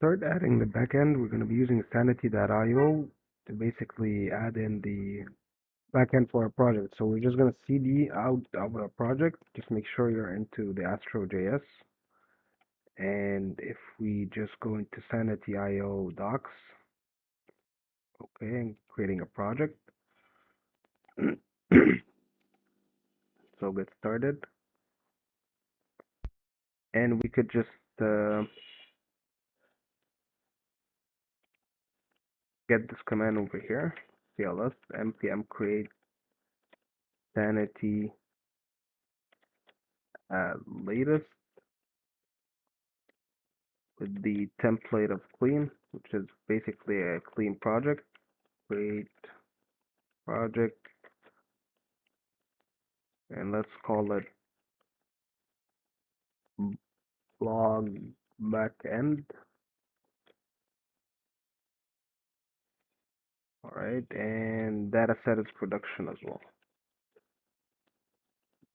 start adding the backend, we're going to be using Sanity.io to basically add in the backend for our project. So we're just going to cd out of our project. Just make sure you're into the AstroJS. And if we just go into Sanity.io docs, okay, and creating a project. So get started. And we could just get this command over here, cls npm create sanity latest with the template of clean, which is basically a clean project. Create project, and let's call it blog backend. All right, and data set is production as well.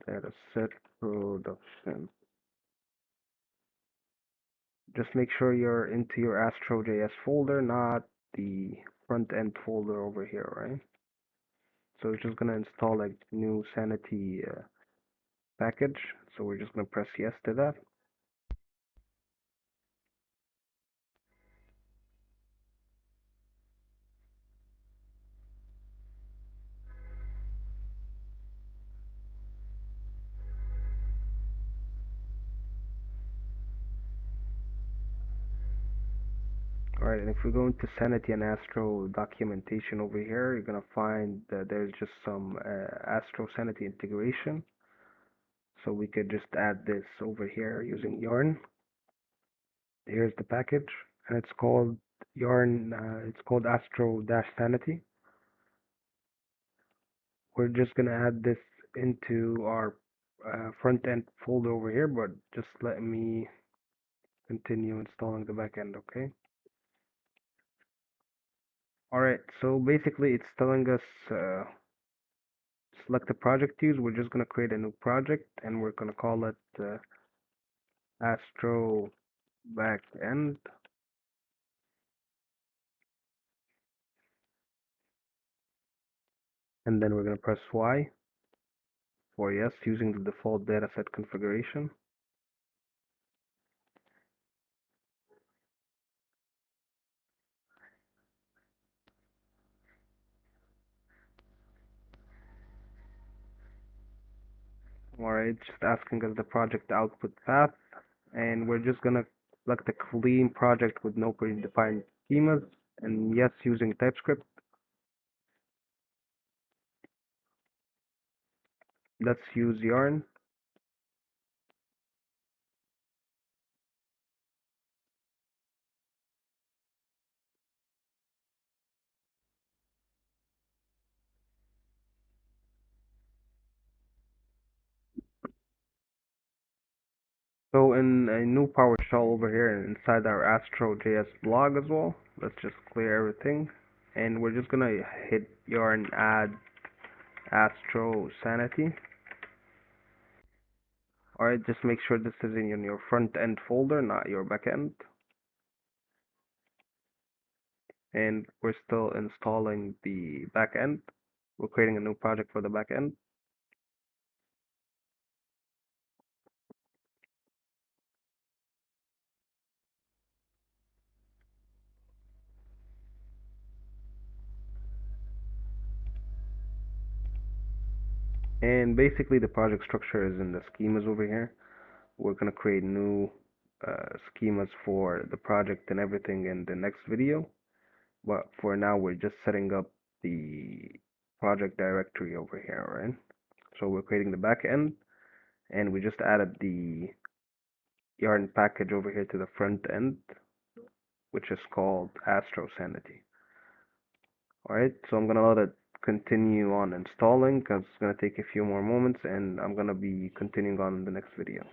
Data set production. Just make sure you're into your AstroJS folder, not the front end folder over here, right? So we're just gonna install a new Sanity package. So we're just gonna press yes to that. Alright, and if we go into Sanity and Astro documentation over here, you're gonna find that there's just some astro-sanity integration. So we could just add this over here using Yarn. Here's the package, and it's called Yarn. It's called astro-sanity. We're just gonna add this into our front end folder over here, but just let me continue installing the backend, okay? Alright, so basically it's telling us select the project to use. We're just going to create a new project and we're going to call it AstroBackend. And then we're going to press Y for yes, using the default dataset configuration. Alright, just asking us the project output path, and we're just gonna select a clean project with no predefined schemas, and yes, using TypeScript. Let's use Yarn. So in a new PowerShell over here inside our AstroJS blog as well, let's just clear everything, and we're just gonna hit Yarn add astro-sanity. Alright, just make sure this is in your front end folder, not your back end. And we're still installing the back end. We're creating a new project for the back end. And basically the project structure is in the schemas over here. We're gonna create new schemas for the project and everything in the next video. But for now, we're just setting up the project directory over here, right? So we're creating the back end, and we just added the Yarn package over here to the front end, which is called astro-sanity. Alright, so I'm gonna let it continue on installing because it's gonna take a few more moments, and I'm gonna be continuing on in the next video.